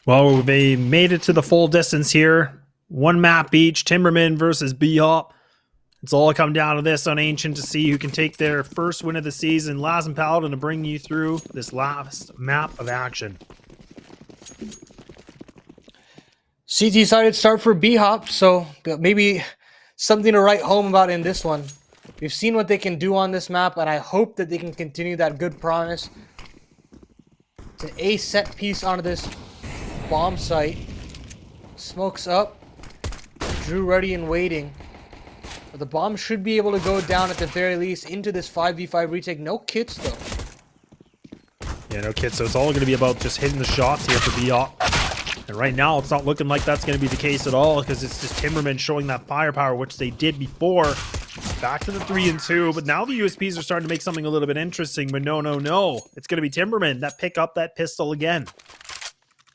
Well, they made it to the full distance here. One map each, Timbermen versus BHOP. It's all come down to this on Ancient to see who can take their first win of the season. Laz and Paladin to bring you through this last map of action. CT decided to start for BHOP, so maybe something to write home about in this one. We've seen what they can do on this map, and I hope that they can continue that good promise. It's an A set piece onto this bomb site. Smokes up. Drew ready and waiting. But the bomb should be able to go down at the very least into this 5v5 retake. No kits though. Yeah, no kits, so it's all going to be about just hitting the shots here for BHOP. And right now, it's not looking like that's going to be the case at all, because it's just Timbermen showing that firepower, which they did before. Back to the 3 and 2, but now the USPs are starting to make something a little bit interesting. But no. It's going to be Timbermen that pick up that pistol again.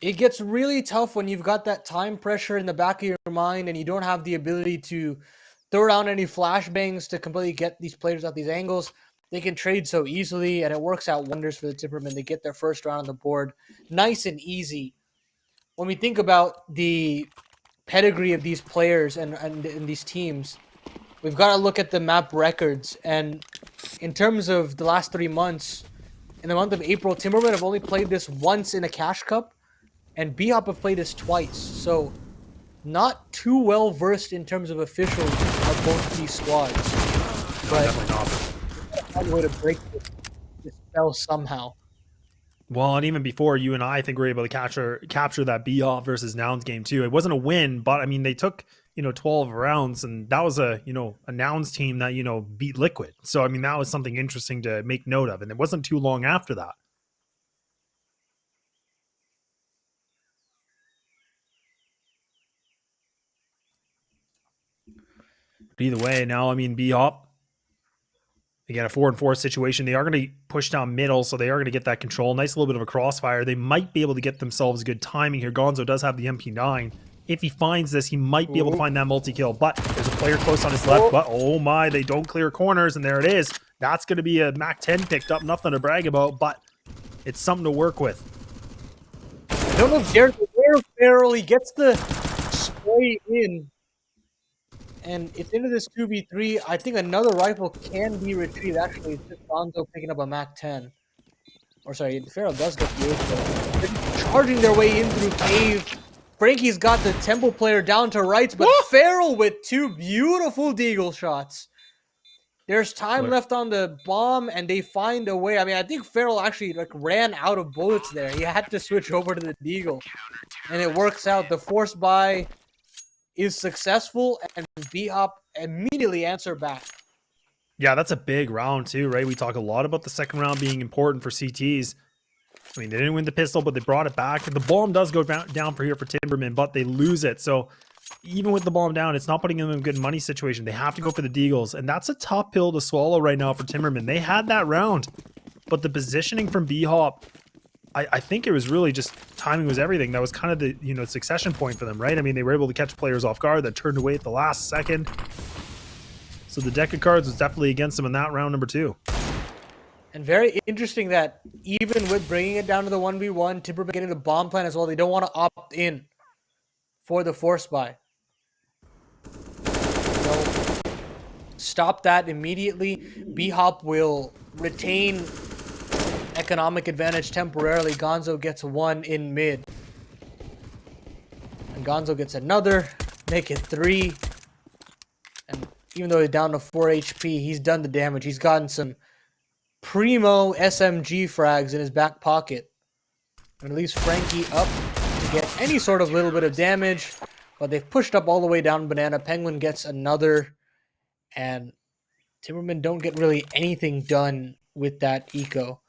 It gets really tough when you've got that time pressure in the back of your mind and you don't have the ability to throw around any flashbangs to completely get these players at these angles. They can trade so easily, and it works out wonders for the Timbermen. They get their first round on the board nice and easy. When we think about the pedigree of these players and these teams, we've got to look at the map records. And in terms of the last 3 months, in the month of April, Timbermen have only played this once in a Cash Cup, and BHOP have played this twice. So not too well versed in terms of officials of both these squads. But Definitely not. find a way to break this spell somehow. Well, and even before, you and I think we were able to capture that BHOP versus Nouns game too. It wasn't a win, but I mean, they took 12 rounds, and that was a Nouns team that beat Liquid. So I mean, that was something interesting to make note of, and it wasn't too long after that. But either way, now I mean, BHOP, again, a 4-4 situation. They are going to push down middle, so they are going to get that control. Nice little bit of a crossfire. They might be able to get themselves good timing here. Gonzo does have the MP9. If he finds this, he might be able to find that multi-kill. But there's a player close on his left. But oh my, they don't clear corners, and there it is. That's going to be a Mac 10 picked up. Nothing to brag about, but it's something to work with. I don't know if Jared barely gets the spray in. And it's into this 2v3. I think another rifle can be retrieved. Actually, it's just Gonzo picking up a Mac 10. Or sorry, Pharaoh does get the 8. They're charging their way in through cave. Frankie's got the Temple player down to rights, but Farrell with 2 beautiful deagle shots. There's time left on the bomb, and they find a way. I mean, I think Farrell actually ran out of bullets there. He had to switch over to the deagle, and it works out. The force buy is successful, and BHOP immediately answer back. Yeah, that's a big round too, right? We talk a lot about the second round being important for CTs. I mean, they didn't win the pistol, but they brought it back. The bomb does go down for here for Timbermen, but they lose it. So even with the bomb down, it's not putting them in a good money situation. They have to go for the deagles, and that's a tough pill to swallow right now for Timbermen. They had that round, but the positioning from BHOP, I think it was really just timing was everything. That was kind of the succession point for them, right? I mean, they were able to catch players off guard that turned away at the last second. So the deck of cards was definitely against them in that round number 2. And very interesting that even with bringing it down to the 1v1, Timbermen getting the bomb plan as well, they don't want to opt in for the force buy. So stop that immediately. BHOP will retain economic advantage temporarily. Gonzo gets 1 in mid. And Gonzo gets another, make it 3. And even though he's down to 4 HP, he's done the damage. He's gotten some primo SMG frags in his back pocket. And at least Frankie up to get any sort of little bit of damage. But they've pushed up all the way down Banana. Penguin gets another. And Timbermen don't get really anything done with that eco.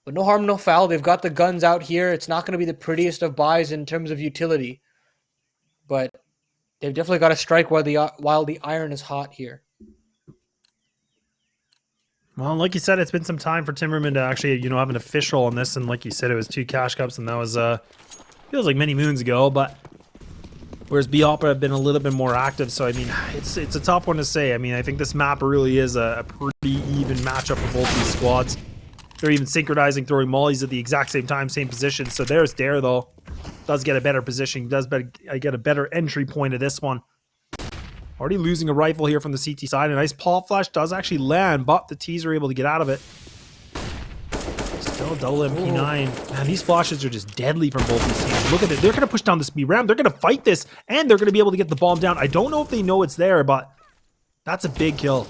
But no harm, no foul. They've got the guns out here. It's not going to be the prettiest of buys in terms of utility. But they've definitely got to strike while the iron is hot here. Well, like you said, it's been some time for Timbermen to actually, have an official on this. And like you said, it was 2 Cash Cups, and that was, feels like many moons ago. But whereas BHOP have been a little bit more active. So, I mean, it's a tough one to say. I mean, I think this map really is a pretty even matchup for both these squads. They're even synchronizing, throwing mollies at the exact same time, same position. So there's Dare, though. does get a better position, does get a better entry point of this one. Already losing a rifle here from the CT side. A nice pop flash does actually land, but the T's are able to get out of it. Still a double MP9. Man, these flashes are just deadly from both these teams. Look at it. They're going to push down the speed ramp. They're going to fight this, and they're going to be able to get the bomb down. I don't know if they know it's there, but that's a big kill.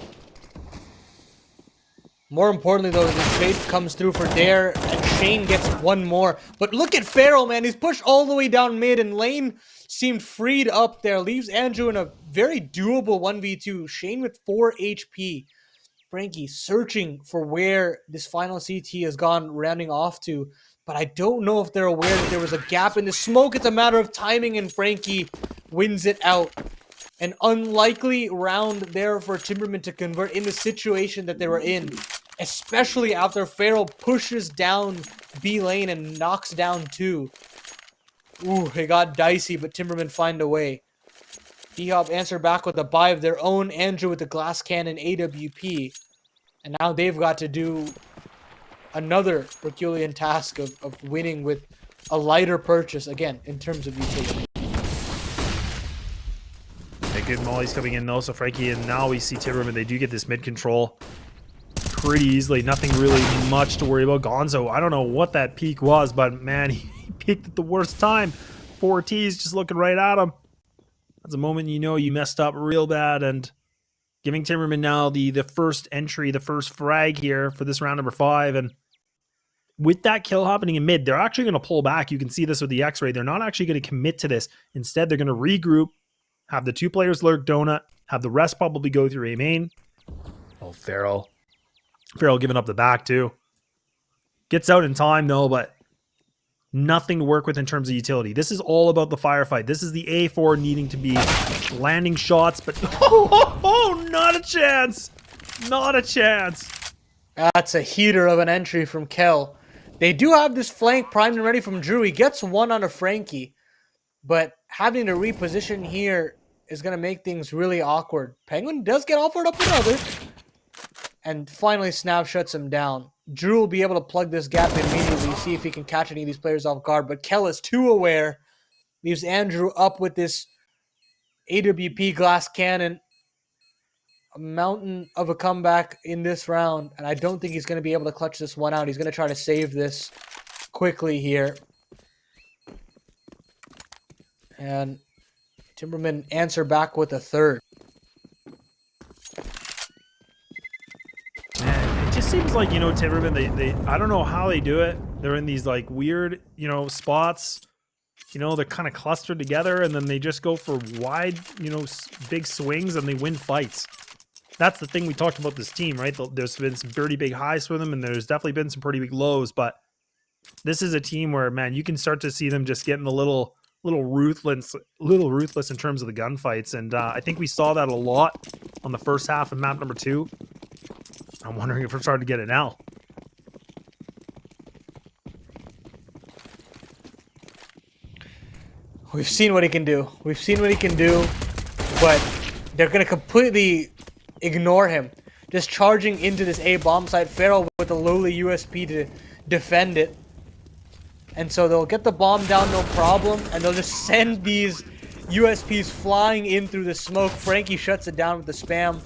More importantly, though, the trade comes through for Dare, and Shane gets one more. But look at Farrell, man. He's pushed all the way down mid, and Lane seemed freed up there. Leaves Andrew in a very doable 1v2. Shane with 4 HP. Frankie searching for where this final CT has gone rounding off to. But I don't know if they're aware that there was a gap in the smoke. It's a matter of timing, and Frankie wins it out. An unlikely round there for Timbermen to convert in the situation that they were in, especially after Farrell pushes down B lane and knocks down 2. Ooh, it got dicey, but Timbermen find a way. BHOP answer back with a buy of their own, Andrew with the glass cannon AWP. And now they've got to do another Herculean task of winning with a lighter purchase, again, in terms of utility. Good mollies coming in though, so Frankie, and now we see Timbermen, they do get this mid control pretty easily. Nothing really much to worry about. Gonzo, I don't know what that peak was, but man, he peaked at the worst time. 4 T's just looking right at him. That's a moment you know you messed up real bad, and giving Timbermen now the first entry, the first frag here for this round number 5. And with that kill happening in mid, they're actually going to pull back. You can see this with the X-ray. They're not actually going to commit to this. Instead, they're going to regroup, have the 2 players lurk donut, have the rest probably go through A main. Oh, Farrell. Farrell giving up the back too. Gets out in time though, but nothing to work with in terms of utility. This is all about the firefight. This is the A4 needing to be landing shots, but not a chance. Not a chance. That's a heater of an entry from Kel. They do have this flank primed and ready from Drew. He gets one on a Frankie, but having to reposition here is going to make things really awkward. Penguin does get offered up another. And finally, Snap shuts him down. Drew will be able to plug this gap immediately, see if he can catch any of these players off guard. But Kel is too aware. Leaves Andrew up with this AWP glass cannon. A mountain of a comeback in this round. And I don't think he's going to be able to clutch this one out. He's going to try to save this quickly here. And Timbermen answer back with a third. Man, it just seems like, you know, Timbermen, they I don't know how they do it. They're in these like weird, you know, spots. You know, they're kind of clustered together, and then they just go for wide, you know, big swings, and they win fights. That's the thing we talked about this team, right? There's been some pretty big highs for them, and there's definitely been some pretty big lows, but this is a team where, man, you can start to see them just getting a little ruthless in terms of the gunfights, and I think we saw that a lot on the first half of map number 2. I'm wondering if we're starting to get it now. We've seen what he can do. We've seen what he can do, but they're going to completely ignore him. Just charging into this A bomb site. Farrell with a lowly USP to defend it. And so they'll get the bomb down, no problem, and they'll just send these USPs flying in through the smoke. Frankie shuts it down with the spam.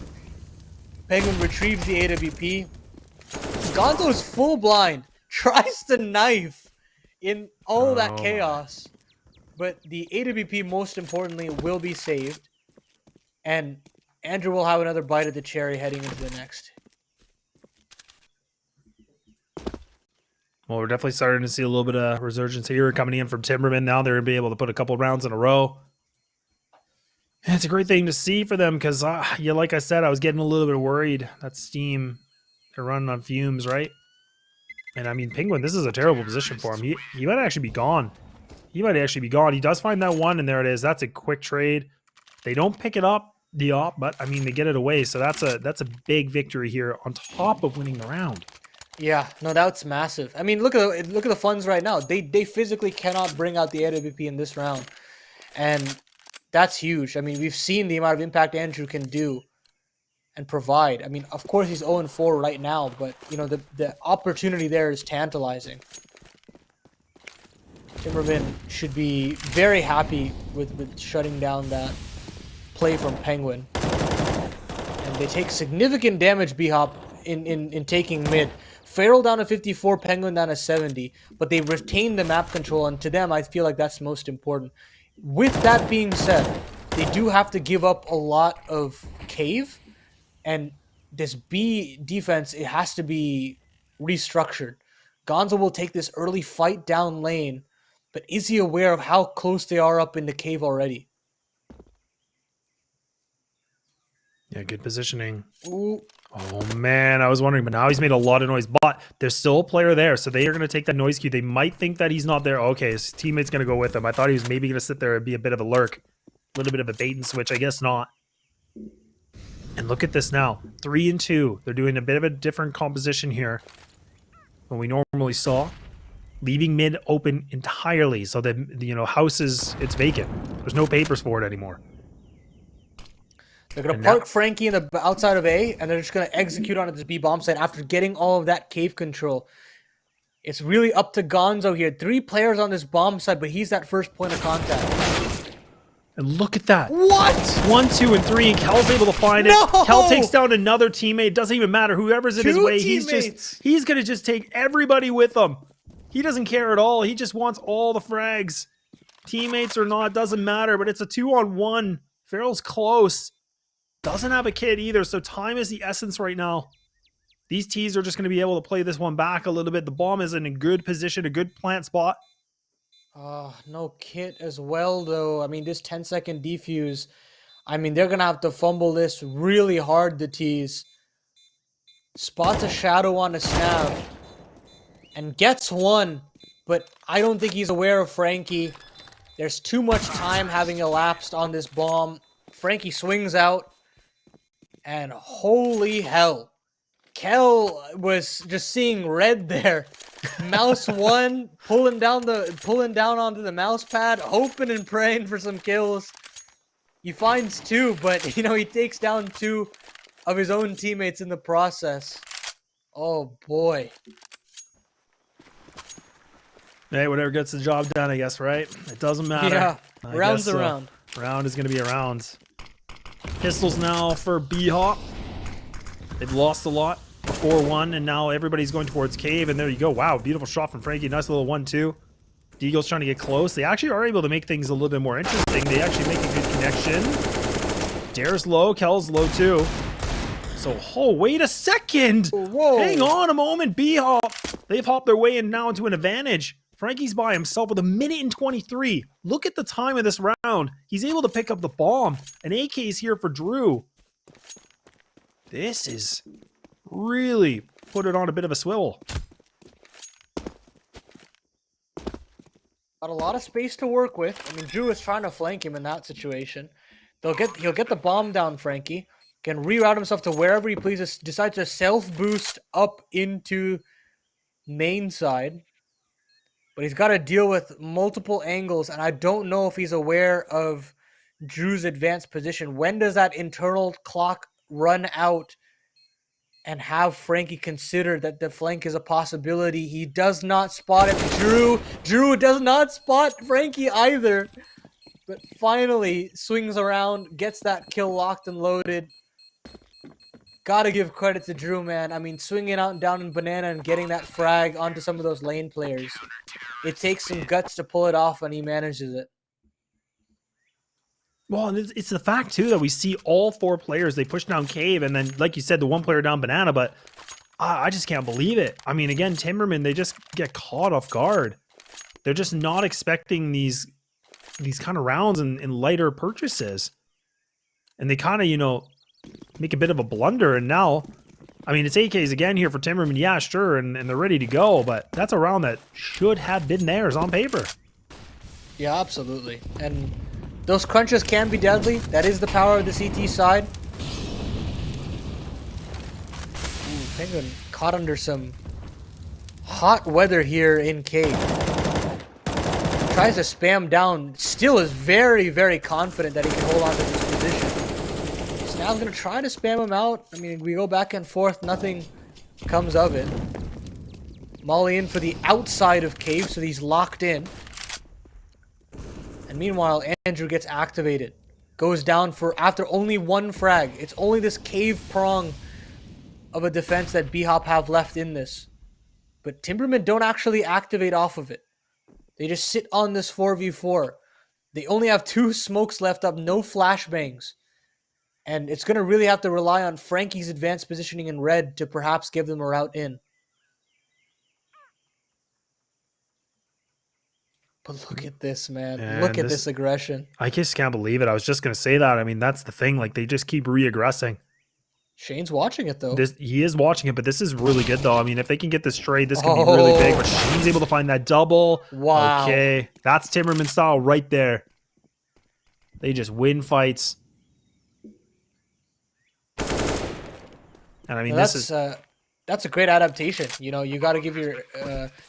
Penguin retrieves the AWP. Gonzo is full blind. Tries to knife in all that chaos. But the AWP, most importantly, will be saved. And Andrew will have another bite of the cherry heading into the next. Well, we're definitely starting to see a little bit of resurgence here coming in from Timbermen. Now they're going to be able to put a couple rounds in a row. And it's a great thing to see for them because, yeah, like I said, I was getting a little bit worried. That Steam, they're running on fumes, right? And, I mean, Penguin, this is a terrible position for him. He might actually be gone. He might actually be gone. He does find that one, and there it is. That's a quick trade. They don't pick it up, the op, but, I mean, they get it away. So that's a big victory here on top of winning the round. Yeah, no, that's massive. I mean, look at the funds right now. They physically cannot bring out the AWP in this round, and that's huge. I mean, we've seen the amount of impact Andrew can do and provide. I mean, of course he's 0-4 right now, but you know the opportunity there is tantalizing. Timbermen should be very happy with shutting down that play from Penguin. And they take significant damage, BHOP, in taking mid. Feral down to 54, Penguin down to 70, but they retain the map control, and to them, I feel like that's most important. With that being said, they do have to give up a lot of cave, and this B defense, it has to be restructured. Gonzo will take this early fight down lane, but is he aware of how close they are up in the cave already? Yeah, good positioning. Ooh. Oh man, I was wondering, but now he's made a lot of noise. But there's still a player there, so they are going to take that noise cue. They might think that he's not there. Okay, his teammate's going to go with him. I thought he was maybe going to sit there and be a bit of a lurk, a little bit of a bait and switch. I guess not. And look at this now, 3 and 2. They're doing a bit of a different composition here than we normally saw, leaving mid open entirely, so that house it's vacant. There's no papers for it anymore. They're going to park Frankie in the outside of A, and they're just going to execute on this B bomb site after getting all of that cave control. It's really up to Gonzo here. 3 players on this bomb site, but he's that first point of contact. And look at that. What? 1, 2, and 3, and Kel's able to find it. Kel takes down another teammate. It doesn't even matter. Whoever's in his way, he's going to just take everybody with him. He doesn't care at all. He just wants all the frags. Teammates or not, doesn't matter, but it's a 2-on-1. Feral's close. Doesn't have a kid either, so time is the essence right now. These T's are just going to be able to play this one back a little bit. The bomb is in a good position, a good plant spot. No kit as well, though. I mean, this 10-second defuse, I mean, they're going to have to fumble this really hard, the T's. Spots a shadow on a snav and gets one, but I don't think he's aware of Frankie. There's too much time having elapsed on this bomb. Frankie swings out. And holy hell, Kel was just seeing red there. Mouse 1 pulling down onto the mouse pad, hoping and praying for some kills. He finds 2, but he takes down 2 of his own teammates in the process. Oh boy. Hey, whatever gets the job done, I guess, right? It doesn't matter. Yeah, rounds around. Round is going to be a round. Pistols now for BHOP. They've lost a lot. 4-1, and now everybody's going towards cave, and there you go. Wow, beautiful shot from Frankie. Nice little 1-2. Deagle's trying to get close. They actually are able to make things a little bit more interesting. They actually make a good connection. Dare's low. Kel's low too. So, oh, wait a second. Whoa. Hang on a moment. BHOP. They've hopped their way in now into an advantage. Frankie's by himself with 1:23. Look at the time of this round. He's able to pick up the bomb. An AK is here for Drew. This is really put it on a bit of a swivel. Got a lot of space to work with. I mean, Drew is trying to flank him in that situation. He'll get the bomb down, Frankie. Can reroute himself to wherever he pleases. Decides to self-boost up into main side. But he's got to deal with multiple angles, and I don't know if he's aware of Drew's advanced position. When does that internal clock run out and have Frankie consider that the flank is a possibility? He does not spot it. Drew does not spot Frankie either. But finally swings around, gets that kill locked and loaded. Gotta give credit to Drew, man. I mean, swinging out and down in banana and getting that frag onto some of those lane players. It takes some guts to pull it off, and he manages it. Well, and it's the fact, too, that we see all 4 players. They push down cave, and then, like you said, the 1 player down banana, but I just can't believe it. I mean, again, Timbermen, they just get caught off guard. They're just not expecting these kind of rounds in lighter purchases. And they kind of, make a bit of a blunder, and now, I mean, it's AKs again here for Timbermen, yeah, sure, and they're ready to go, but that's a round that should have been theirs on paper. Yeah, absolutely. And those crunches can be deadly. That is the power of the CT side. Ooh, Penguin caught under some hot weather here in cave. Tries to spam down, still is very, very confident that he can hold on to this position. Snav's going to try to spam him out. I mean, we go back and forth, nothing comes of it. Molly in for the outside of cave, so he's locked in. And meanwhile, Andrew gets activated. Goes down for after only one frag. It's only this cave prong of a defense that BHOP have left in this. But Timbermen don't actually activate off of it. They just sit on this 4v4. They only have 2 smokes left up, no flashbangs. And it's going to really have to rely on Frankie's advanced positioning in red to perhaps give them a route in. But look at this, man. And look at this aggression. I just can't believe it. I was just going to say that. I mean, that's the thing. Like, they just keep re-aggressing. Shane's watching it, though. He is watching it, but this is really good, though. I mean, if they can get this trade, this could be really big. But Shane's able to find that double. Wow. Okay. That's Timberman style right there. They just win fights. And I mean, that's a great adaptation. You know, you got to give your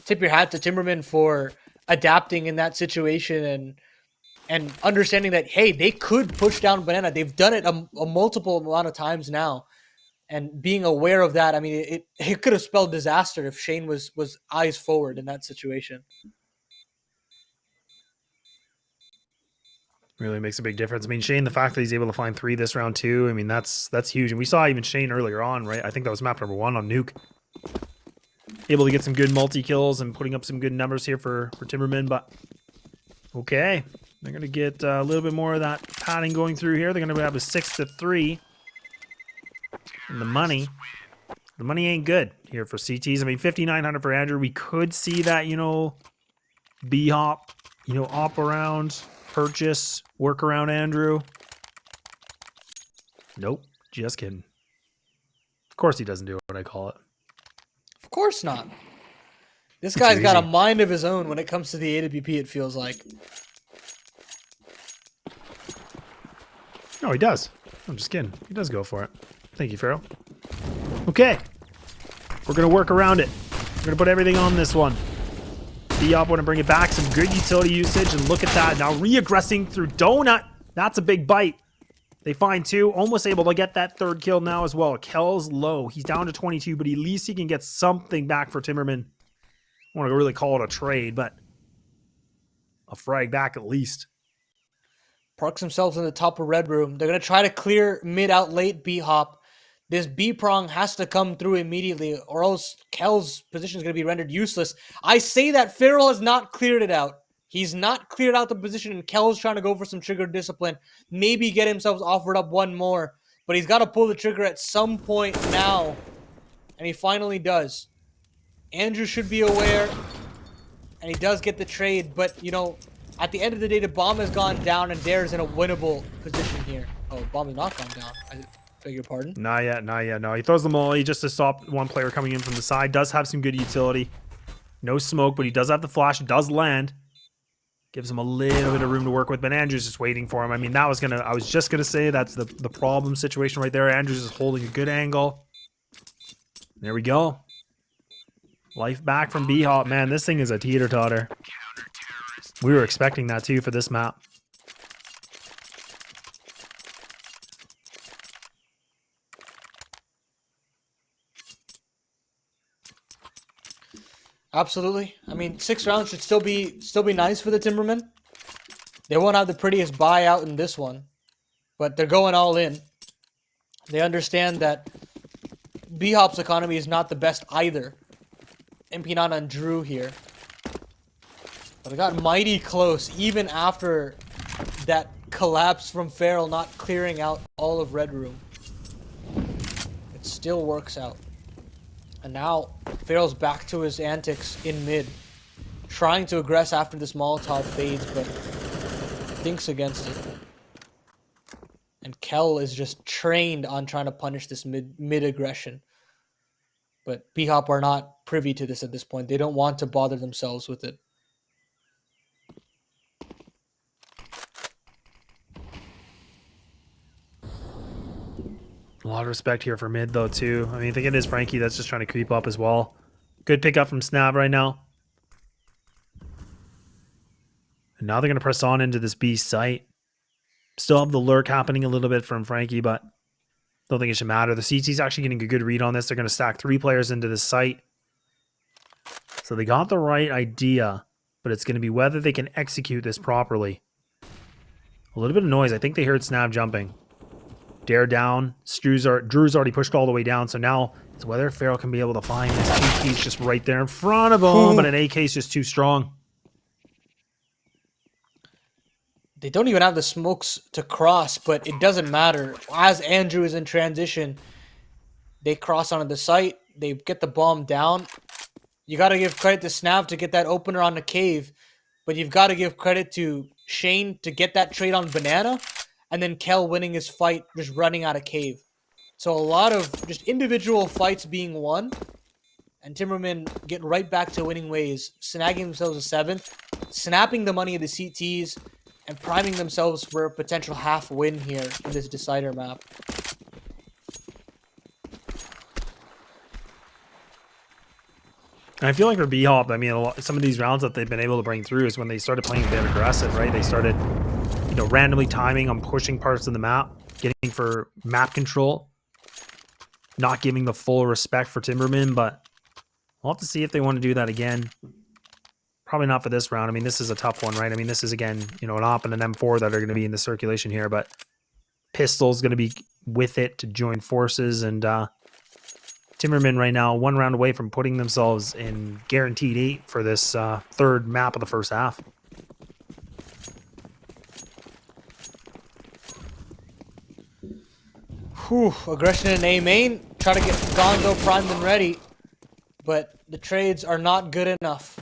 tip your hat to Timberman for adapting in that situation and understanding that, hey, they could push down Banana. They've done it a multiple amount of times now, and being aware of that. I mean, it could have spelled disaster if Shane was eyes forward in that situation. really makes a big difference. I mean, Shane, the fact that he's able to find 3 this round too, I mean, that's huge. And we saw even Shane earlier on, right? I think that was map number 1 on Nuke. Able to get some good multi-kills and putting up some good numbers here for Timberman, but okay. They're going to get a little bit more of that padding going through here. They're going to have a 6-3. And the money ain't good here for CTs. I mean, 5,900 for Andrew. We could see that, you know, B-hop, you know, op around, purchase, work around Andrew. Nope, just kidding. Of course he doesn't do what I call it. Of course not. This guy's got a mind of his own when it comes to the AWP, it feels like. No, he does. I'm just kidding. He does go for it. Thank you, Pharaoh. Okay. We're going to work around it. We're going to put everything on this one. B-hop want to bring it back. Some good utility usage. And look at that. Now re-aggressing through Donut. That's a big bite. They find 2. Almost able to get that 3rd kill now as well. Kel's low. He's down to 22, but at least he can get something back for Timberman. I want to really call it a trade, but a frag back at least. Parks themselves in the top of red room. They're going to try to clear mid out late B-hop. This B-prong has to come through immediately, or else Kel's position is going to be rendered useless. I say that Farrell has not cleared it out. He's not cleared out the position, and Kel's trying to go for some trigger discipline. Maybe get himself offered up one more, but he's got to pull the trigger at some point now, and he finally does. Andrew should be aware, and he does get the trade, but, you know, at the end of the day, the bomb has gone down, and Dare's in a winnable position here. Oh, bomb has not gone down. I beg your pardon. Not yet. No, he throws the molly just to stop one player coming in from the side. Does have some good utility. No smoke, but he does have the flash. Does land. Gives him a little bit of room to work with, but Andrew's just waiting for him. I mean, I was just gonna say that's the problem situation right there. Andrew's is holding a good angle. There we go. Life back from B-hop. Man, this thing is a teeter-totter. We were expecting that too for this map. Absolutely. I mean, 6 rounds should still be nice for the Timbermen. They won't have the prettiest buyout in this one, but they're going all in. They understand that B-hop's economy is not the best either. MP9 on Drew here. But it got mighty close, even after that collapse from Farrell not clearing out all of Red Room. It still works out. And now Farrell's back to his antics in mid. Trying to aggress after this Molotov fades, but thinks against it. And Kel is just trained on trying to punish this mid aggression. But B-hop are not privy to this at this point. They don't want to bother themselves with it. A lot of respect here for mid, though, too. I mean, I think it is Frankie that's just trying to creep up as well. Good pickup from Snap right now. And now they're going to press on into this B site. Still have the lurk happening a little bit from Frankie, but don't think it should matter. The CT's actually getting a good read on this. They're going to stack 3 players into this site. So they got the right idea, but it's going to be whether they can execute this properly. A little bit of noise. I think they heard Snap jumping. Dare down. Drew's already pushed all the way down, so now it's whether Feral can be able to find this. TT's just right there in front of him, but an AK is just too strong. They don't even have the smokes to cross, but it doesn't matter. As Andrew is in transition, they cross onto the site. They get the bomb down. You got to give credit to Snap to get that opener on the cave, but you've got to give credit to Shane to get that trade on Banana, and then Kel winning his fight just running out of cave. So a lot of just individual fights being won, and Timbermen get right back to winning ways, snagging themselves a 7th, snapping the money of the CTs, and priming themselves for a potential half win here in this decider map. And I feel like for BHOP, I mean, some of these rounds that they've been able to bring through is when they started playing a bit aggressive, right? They started, you know, randomly timing on pushing parts of the map, getting for map control, not giving the full respect for Timbermen, but we'll have to see if they want to do that again. Probably not for this round. I mean, this is a tough one, right? I mean, this is, again, you know, an AWP and an M4 that are going to be in the circulation here, but Pistol's going to be with it to join forces, and Timbermen right now 1 round away from putting themselves in guaranteed 8 for this 3rd map of the first half. Whew, aggression in A main. Try to get Gonzo primed and ready, but the trades are not good enough.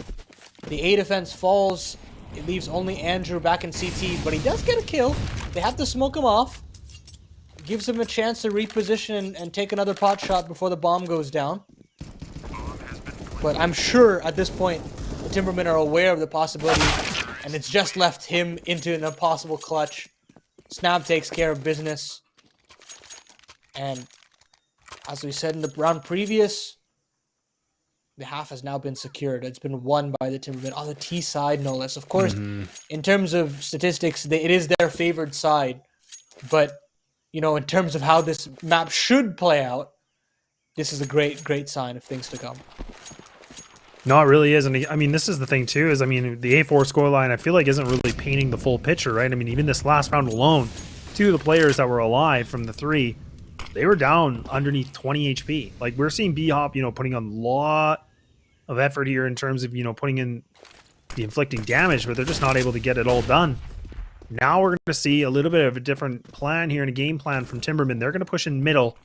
The A defense falls. It leaves only Andrew back in CT, but he does get a kill. They have to smoke him off. Gives him a chance to reposition and take another pot shot before the bomb goes down. But I'm sure at this point, the Timbermen are aware of the possibility, and it's just left him into an impossible clutch. Snap takes care of business. And as we said in the round previous, the half has now been secured. It's been won by the Timbermen on the T side, no less. Of course, in terms of statistics, it is their favored side. But, you know, in terms of how this map should play out, this is a great, great sign of things to come. No, it really is. And I mean, this is the thing too, is I mean, the A4 scoreline, I feel like isn't really painting the full picture, right? I mean, even this last round alone, 2 of the players that were alive from the 3, they were down underneath 20 HP. Like, we're seeing BHOP, you know, putting on a lot of effort here in terms of, you know, putting in the inflicting damage, but they're just not able to get it all done. Now we're going to see a little bit of a different plan here and a game plan from Timbermen. They're going to push in middle.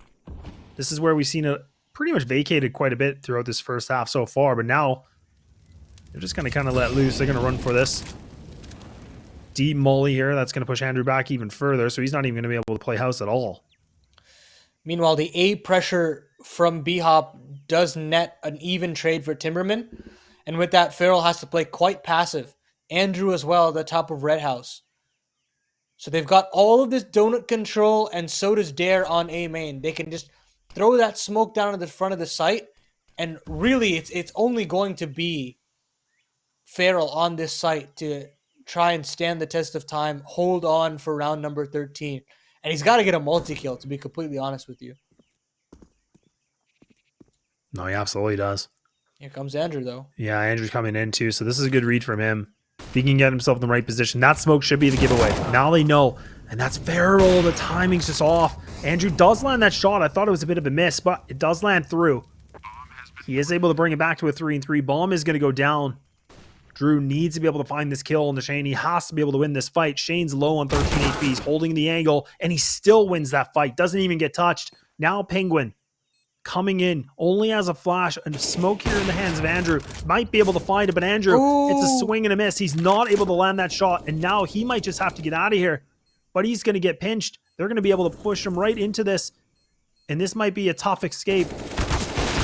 This is where we've seen a pretty much vacated quite a bit throughout this first half so far, but now they're just going to kind of let loose. They're going to run for this deep molly here. That's going to push Andrew back even further, so he's not even going to be able to play house at all. Meanwhile, the A pressure from BHOP does net an even trade for Timbermen, and with that, Feral has to play quite passive. Andrew as well at the top of Red House. So they've got all of this donut control, and so does Dare on A main. They can just throw that smoke down at the front of the site, and really it's only going to be Feral on this site to try and stand the test of time, hold on for round number 13. And he's got to get a multi-kill, to be completely honest with you. No, he absolutely does. Here comes Andrew, though. Yeah, Andrew's coming in too, so this is a good read from him. If he can get himself in the right position, that smoke should be the giveaway. Now they know, and that's Feral. The timing's just off. Andrew does land that shot. I thought it was a bit of a miss, but it does land through. He is able to bring it back to a 3-3. Bomb is going to go down. Drew needs to be able to find this kill on the Shane. He has to be able to win this fight. Shane's low on 13 HP. He's holding the angle, and he still wins that fight. Doesn't even get touched. Now Penguin coming in only as a flash, and smoke here in the hands of Andrew. Might be able to find it, but Andrew, it's a swing and a miss. He's not able to land that shot, and now he might just have to get out of here. But he's going to get pinched. They're going to be able to push him right into this, and this might be a tough escape.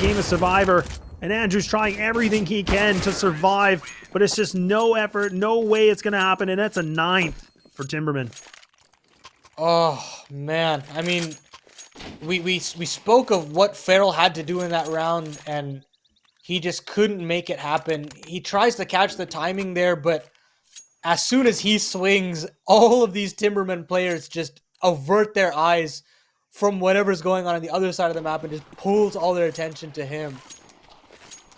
Game of Survivor. And Andrew's trying everything he can to survive, but it's just no effort, no way it's going to happen, and that's a 9th for Timbermen. Oh, man. I mean, we spoke of what Feral had to do in that round, and he just couldn't make it happen. He tries to catch the timing there, but as soon as he swings, all of these Timbermen players just avert their eyes from whatever's going on the other side of the map and just pulls all their attention to him.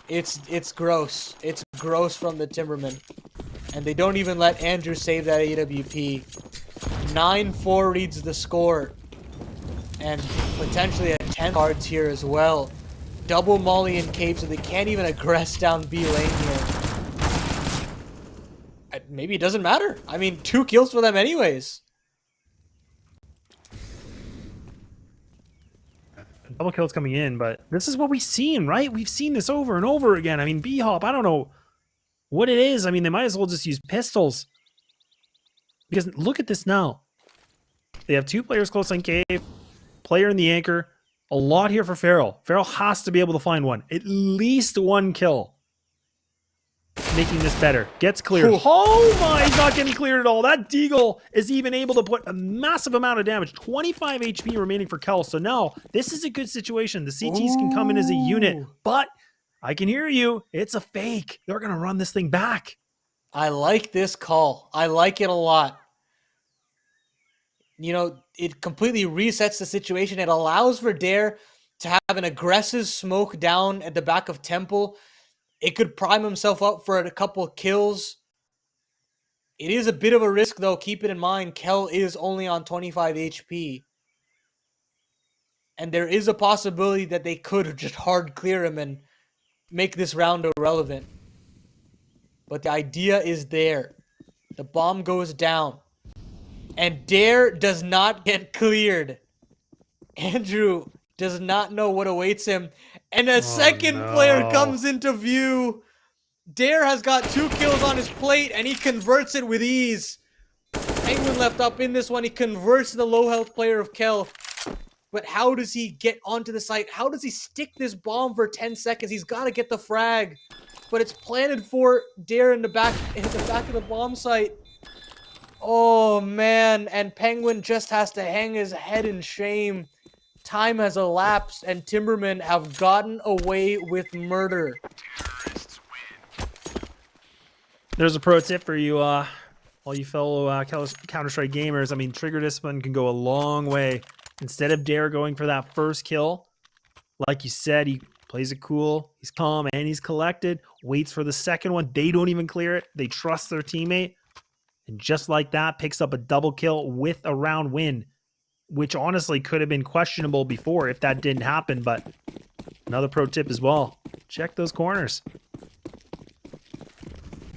It's gross. It's gross from the Timbermen. And they don't even let Andrew save that AWP. 9-4 reads the score. And potentially a 10 cards here as well. Double molly and cape, so they can't even aggress down B lane here. Maybe it doesn't matter. I mean, 2 kills for them anyways. Double kills coming in, but this is what we've seen, right? We've seen this over and over again. I mean, BHOP, I don't know what it is. I mean, they might as well just use pistols. Because look at this now. They have 2 players close on cave, player in the anchor. A lot here for Farrell. Farrell has to be able to find one. At least 1 kill. Making this better. Gets cleared. Ooh. Oh my, he's not getting cleared at all. That Deagle is even able to put a massive amount of damage. 25 HP remaining for Kel. So now, this is a good situation. The CTs can come in as a unit. But, I can hear you. It's a fake. They're going to run this thing back. I like this call. I like it a lot. You know, it completely resets the situation. It allows for Dare to have an aggressive smoke down at the back of Temple. It could prime himself up for a couple of kills. It is a bit of a risk, though. Keep it in mind, Kel is only on 25 HP. And there is a possibility that they could just hard clear him and make this round irrelevant. But the idea is there. The bomb goes down. And Dare does not get cleared. Andrew does not know what awaits him. And a second player comes into view. Dare has got 2 kills on his plate, and he converts it with ease. Penguin left up in this one. He converts the low health player of Kel. But how does he get onto the site? How does he stick this bomb for 10 seconds? He's got to get the frag. But it's planted for Dare in the back of the bomb site. Oh, man. And Penguin just has to hang his head in shame. Time has elapsed, and Timbermen have gotten away with murder. There's a pro tip for you, all you fellow Counter-Strike gamers. I mean, trigger discipline can go a long way. Instead of Dare going for that first kill, like you said, he plays it cool, he's calm, and he's collected, waits for the second one. They don't even clear it. They trust their teammate. And just like that, picks up a double kill with a round win, which honestly could have been questionable before if that didn't happen. But another pro tip as well, check those corners.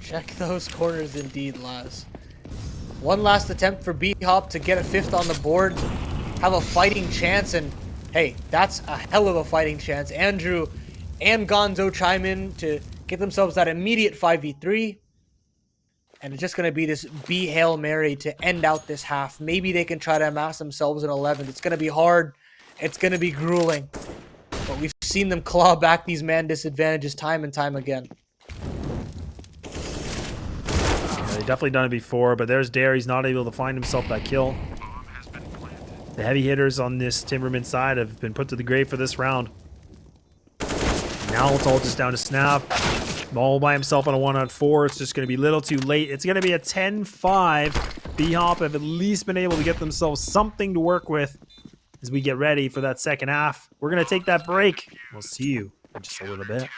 Check those corners indeed, Laz. One last attempt for BHOP to get a 5th on the board, have a fighting chance, and hey, that's a hell of a fighting chance. Andrew and Gonzo chime in to get themselves that immediate 5v3. And it's just going to be this B Hail Mary to end out this half. Maybe they can try to amass themselves an 11th. It's going to be hard. It's going to be grueling. But we've seen them claw back these man disadvantages time and time again. Yeah, they've definitely done it before, but there's Dare. He's not able to find himself that kill. The heavy hitters on this Timberman side have been put to the grave for this round. Now it's all just down to Snap. All by himself on a 1-on-4. It's just going to be a little too late. It's going to be a 10-5. BHOP have at least been able to get themselves something to work with as we get ready for that second half. We're going to take that break. We'll see you in just a little bit.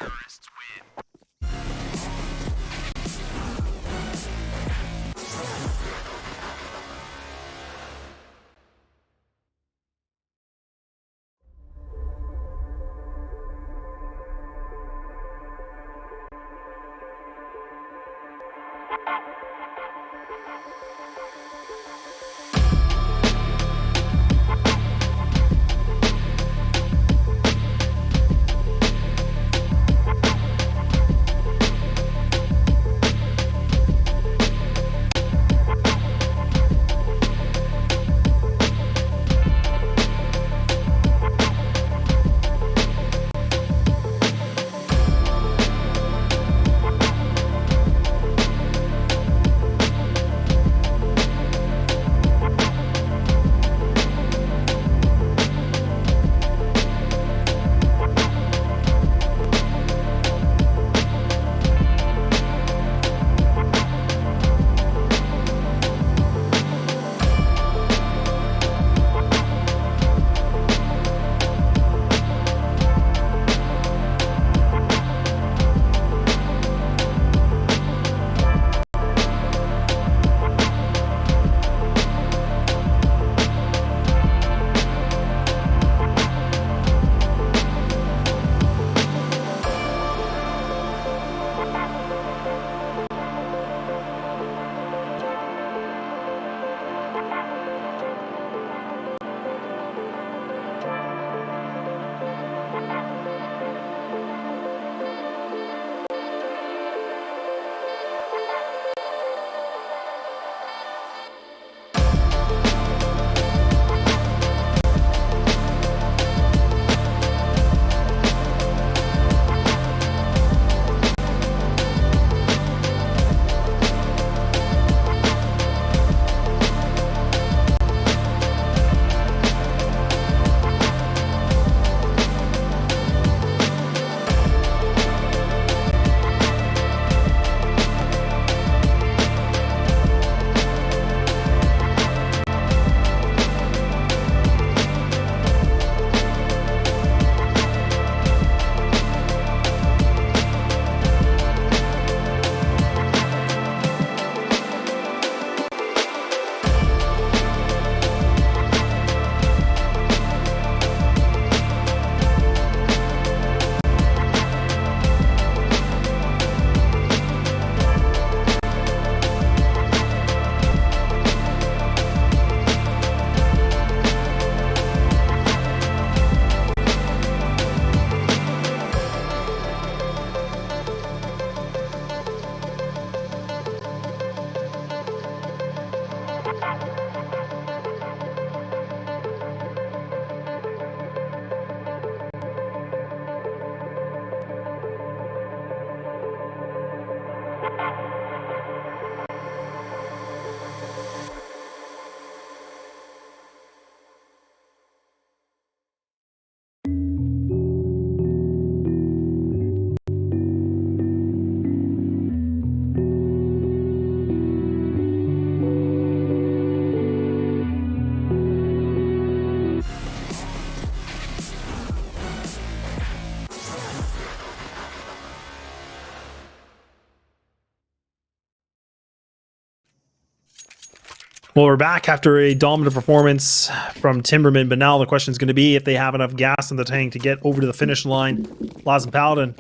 Well, we're back after a dominant performance from Timbermen, but now the question is going to be if they have enough gas in the tank to get over to the finish line. Laz and Paladin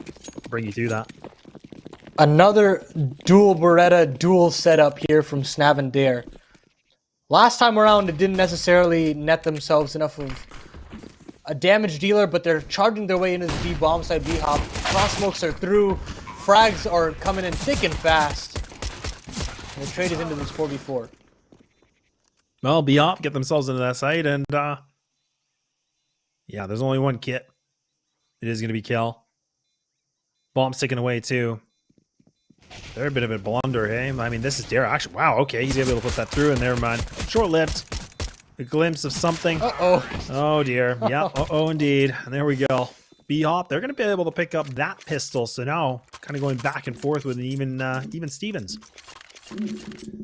bring you through that. Another dual Beretta dual setup here from Snav and Dare. Last time around, it didn't necessarily net themselves enough of a damage dealer, but they're charging their way into the B bomb side. BHOP cross smokes are through, frags are coming in thick and fast. And the trade is into this 4v4. Well, BHOP get themselves into that site, and yeah, there's only one kit. It is going to be kill. Bomb sticking away too. They're a bit of a blunder, hey? I mean, this is Dare. Actually, wow, okay, he's able to put that through, and never mind. Short-lived. A glimpse of something. Uh-oh. Oh, dear. Yeah, uh-oh, indeed. And there we go. BHOP, they're going to be able to pick up that pistol, so now kind of going back and forth with even Stevens.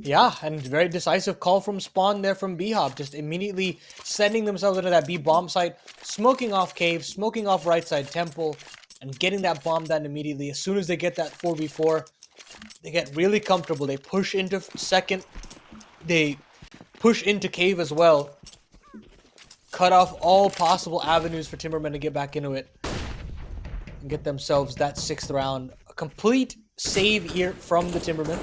Yeah, and very decisive call from Spawn there from BHOP, just immediately sending themselves into that B bomb site, smoking off cave, smoking off right side temple, and getting that bomb down immediately. As soon as they get that 4v4, they get really comfortable. They push into second, they push into cave as well, cut off all possible avenues for Timbermen to get back into it, and get themselves that 6th round. A complete save here from the Timbermen.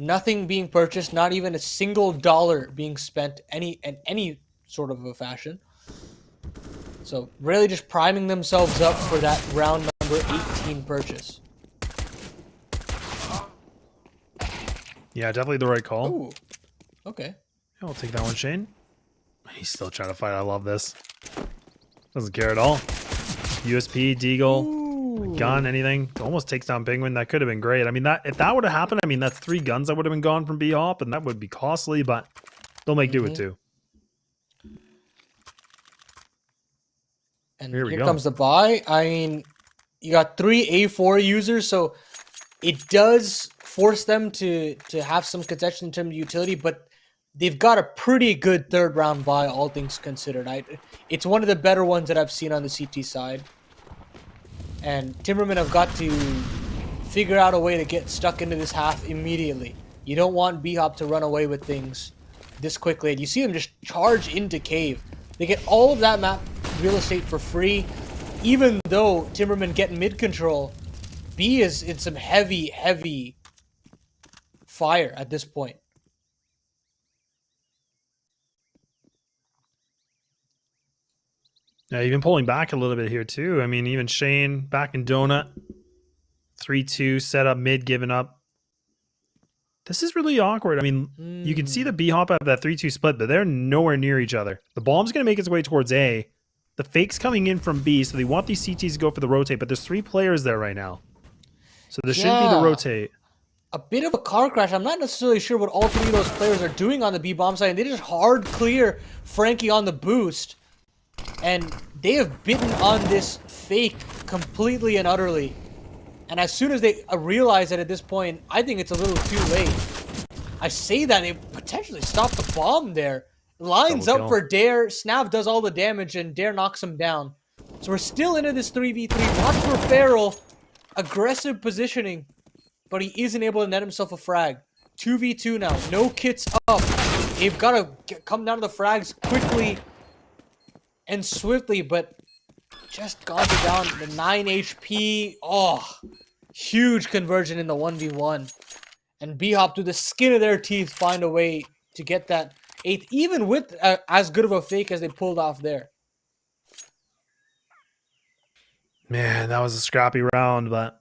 Nothing being purchased, not even a single dollar being spent in any sort of a fashion. So really just priming themselves up for that round number 18 purchase. Yeah, definitely the right call. Ooh, okay. I'll take that one, Shane. He's still trying to fight. I love this. Doesn't care at all. USP, Deagle, gun, anything. Almost takes down Penguin. That could have been great. I mean, if that would have happened, I mean, that's 3 guns that would have been gone from BHOP, and that would be costly, but they'll make do with 2. And here comes the buy. I mean, you got 3 A4 users, so it does force them to have some concession in terms of utility, but they've got a pretty good 3rd round buy, all things considered. It's one of the better ones that I've seen on the CT side. And Timbermen have got to figure out a way to get stuck into this half immediately. You don't want BHOP to run away with things this quickly. And you see them just charge into cave. They get all of that map real estate for free. Even though Timbermen get mid control, B is in some heavy fire at this point. Yeah, even pulling back a little bit here too. I mean, even Shane back in Donut. 3-2 set up mid, giving up. This is really awkward. I mean, you can see the BHOP have that 3-2 split, but they're nowhere near each other. The bomb's going to make its way towards A. The fake's coming in from B, so they want these CTs to go for the rotate, but there's 3 players there right now. So there shouldn't be the rotate. A bit of a car crash. I'm not necessarily sure what all 3 of those players are doing on the B bomb side. And they just hard clear Frankie on the boost. And they have bitten on this fake completely and utterly. And as soon as they realize that at this point, I think it's a little too late. I say that, they potentially stop the bomb there. Lines up for Dare. Snav does all the damage, and Dare knocks him down. So we're still into this 3v3. Watch for Feral. Aggressive positioning. But he isn't able to net himself a frag. 2v2 now. No kits up. They've got to come down to the frags quickly and swiftly, but just Gonzo down the 9 HP. Oh, huge conversion in the 1v1. And BHOP, through the skin of their teeth, find a way to get that 8th, even with as good of a fake as they pulled off there. Man, that was a scrappy round, but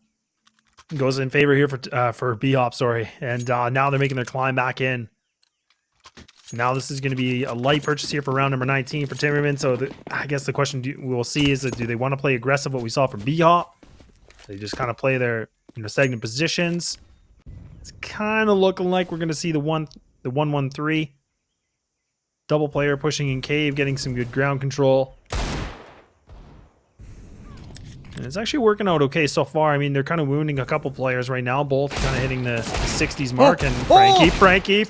goes in favor here for BHOP, sorry. And now they're making their climb back in. Now this is going to be a light purchase here for round number 19 for Timbermen. So I guess the question we'll see is, do they want to play aggressive, what we saw from BHOP? They just kind of play their stagnant positions. It's kind of looking like we're going to see the 1-1-3. Double player pushing in cave, getting some good ground control. And it's actually working out okay so far. I mean, they're kind of wounding a couple players right now, both kind of hitting the 60s mark. And Frankie!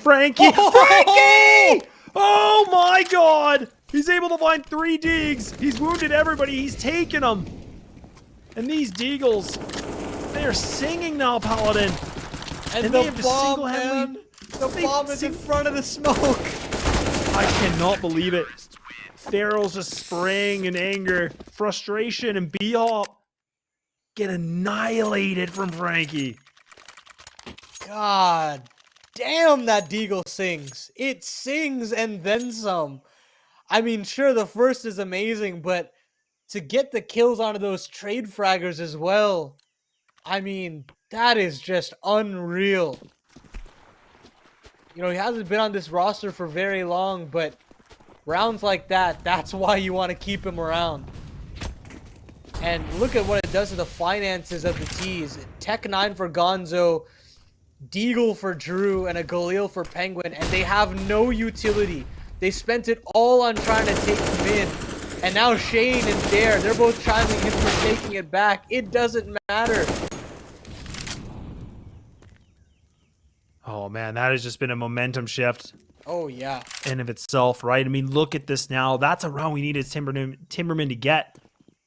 Oh my god! He's able to find 3 digs. He's wounded everybody. He's taken them. And these Deagles, they are singing now, Paladin. And they have to single-handedly The bomb is in front of the smoke. I cannot believe it. Farrell's just spraying in anger, frustration, and BHOP get annihilated from Frankie. God damn, that Deagle sings. It sings and then some. I mean, sure, the first is amazing, but to get the kills onto those trade fraggers as well, I mean, that is just unreal. You know, he hasn't been on this roster for very long, but rounds like that, that's why you want to keep him around. And look at what it does to the finances of the T's. Tech 9 for Gonzo, Deagle for Drew, and a Galil for Penguin, and they have no utility. They spent it all on trying to take mid. And now Shane and Dare, they're both chiming in for taking it back. It doesn't matter. Oh man, that has just been a momentum shift Oh, yeah. in of itself, right? I mean, look at this now. That's a round we needed Timbermen to get.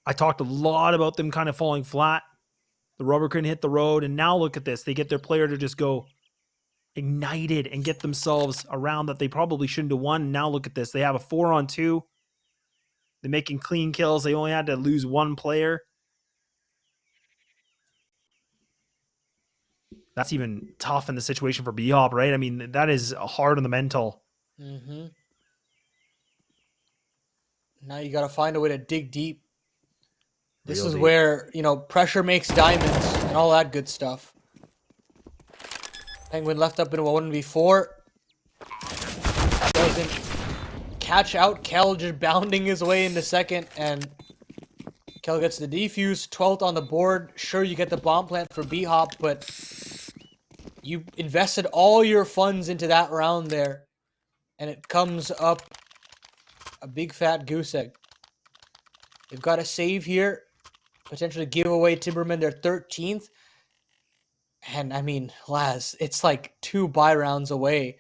I talked a lot about them kind of falling flat. The rubber couldn't hit the road, and now look at this. They get their player to just go ignited and get themselves a round that they probably shouldn't have won. Now look at this. They have a 4-on-2. They're making clean kills. They only had to lose one player. That's even tough in the situation for BHOP, right? I mean, that is hard on the mental. Mm-hmm. Now you got to find a way to dig deep. This Real is deep. where, you know, pressure makes diamonds and all that good stuff. Penguin left up in a 1v4. Doesn't catch out Kel, just bounding his way into second, and Kel gets the defuse, 12th on the board. Sure, you get the bomb plant for BHOP, but you invested all your funds into that round there, and it comes up a big fat goose egg. They've got a save here, potentially give away Timbermen their 13th. And I mean, Laz, it's like 2 buy rounds away.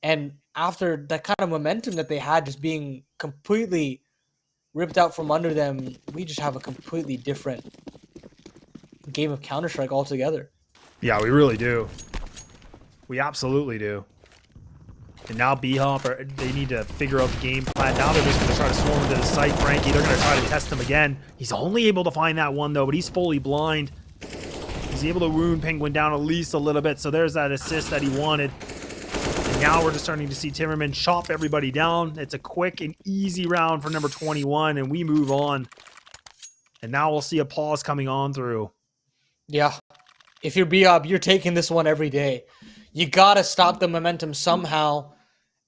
And after that kind of momentum that they had just being completely ripped out from under them, we just have a completely different game of Counter-Strike altogether. Yeah, we really do. We absolutely do. And now BHOP, they need to figure out the game plan. Now they're just going to try to swarm into the site. Frankie, they're going to try to test him again. He's only able to find that one, though, but he's fully blind. He's able to wound Penguin down at least a little bit, so there's that assist that he wanted. And now we're just starting to see Timberman chop everybody down. It's a quick and easy round for number 21, and we move on. And now we'll see a pause coming on through. Yeah. If you're BHOP, you're taking this one every day. You got to stop the momentum somehow.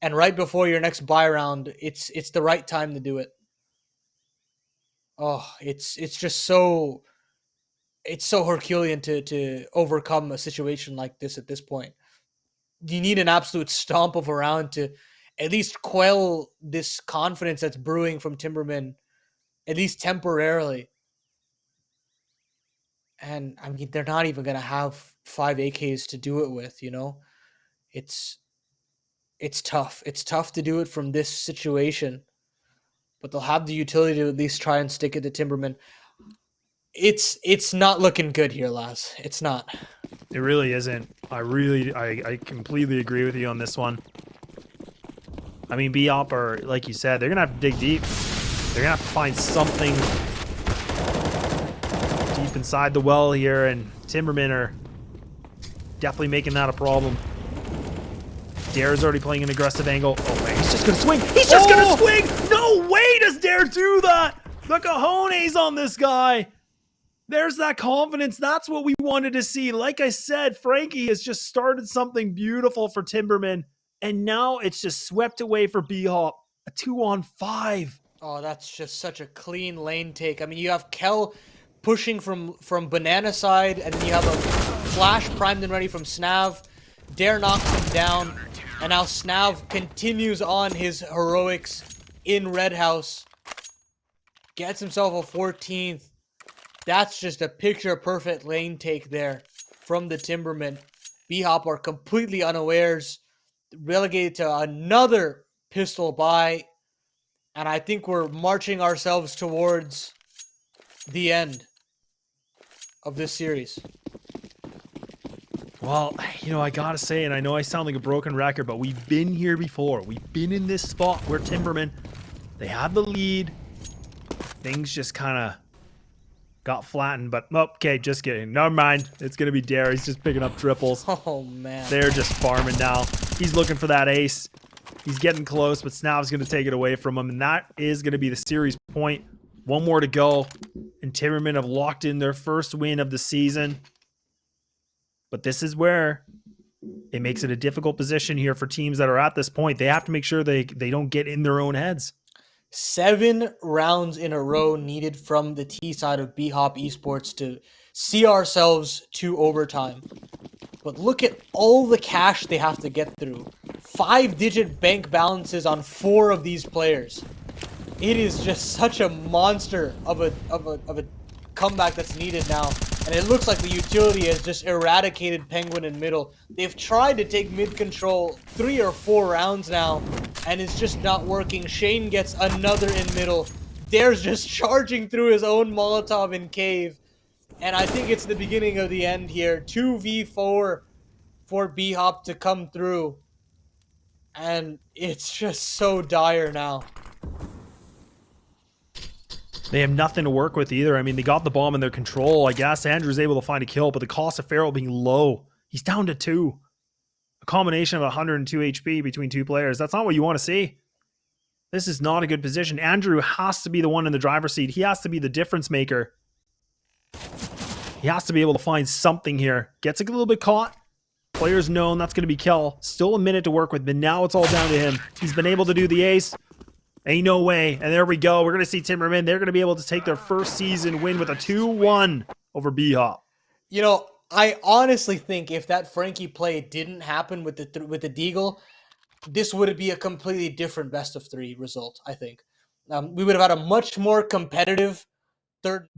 And right before your next buy round, it's the right time to do it. Oh, it's just so Herculean to overcome a situation like this at this point. You need an absolute stomp of a round to at least quell this confidence that's brewing from Timbermen, at least temporarily. And I mean, they're not even gonna have 5 AKs to do it with, you know? It's tough. It's tough to do it from this situation. But they'll have the utility to at least try and stick it to Timberman. It's not looking good here, Laz. It's not. It really isn't. I completely agree with you on this one. I mean, BHOP are, like you said, they're going to have to dig deep. They're going to have to find something deep inside the well here, and Timbermen are definitely making that a problem. Dare's already playing an aggressive angle. Oh, man, he's just going to swing. He's just going to swing! No way does Dare do that! The cojones on this guy. There's that confidence. That's what we wanted to see. Like I said, Frankie has just started something beautiful for Timberman, and now it's just swept away for BHOP. A 2-on-5. Oh, that's just such a clean lane take. I mean, you have Kel pushing from banana side, and then you have a flash primed and ready from Snav. Dare knocks him down, and now Snav continues on his heroics in Red House. Gets himself a 14th. That's just a picture-perfect lane take there from the Timbermen. BHOP are completely unawares, relegated to another pistol buy, and I think we're marching ourselves towards the end of this series. Well, you know, I gotta say, and I know I sound like a broken record, but we've been here before. We've been in this spot where Timbermen, they had the lead. Things just kind of got flattened, but okay, just kidding. Never mind. It's gonna be Dare. He's just picking up triples. Oh man. They're just farming now. He's looking for that ace. He's getting close, but Snav's gonna take it away from him, and that is gonna be the series point. One more to go, and Timbermen have locked in their first win of the season. But this is where it makes it a difficult position here for teams that are at this point. They have to make sure they don't get in their own heads. 7 rounds in a row needed from the T side of BHOP Esports to see ourselves to overtime. But look at all the cash they have to get through. 5-digit bank balances on 4 of these players. It is just such a monster of a comeback that's needed now. And it looks like the utility has just eradicated Penguin in middle. They've tried to take mid control 3 or 4 rounds now, and it's just not working. Shane gets another in middle. Dare's just charging through his own Molotov in cave. And I think it's the beginning of the end here. 2v4 for BHOP to come through. And it's just so dire now. They have nothing to work with either. I mean, they got the bomb in their control. I guess Andrew's able to find a kill, but the cost of Farrell being low. He's down to 2. A combination of 102 HP between 2 players. That's not what you want to see. This is not a good position. Andrew has to be the one in the driver's seat. He has to be the difference maker. He has to be able to find something here. Gets a little bit caught. Players known that's going to be kill. Still a minute to work with, but now it's all down to him. He's been able to do the ace. Ain't no way. And there we go. We're going to see Timbermen. They're going to be able to take their first season win with a 2-1 over BHOP. You know, I honestly think if that Frankie play didn't happen with the Deagle, this would be a completely different best of 3 result, I think. We would have had a much more competitive third.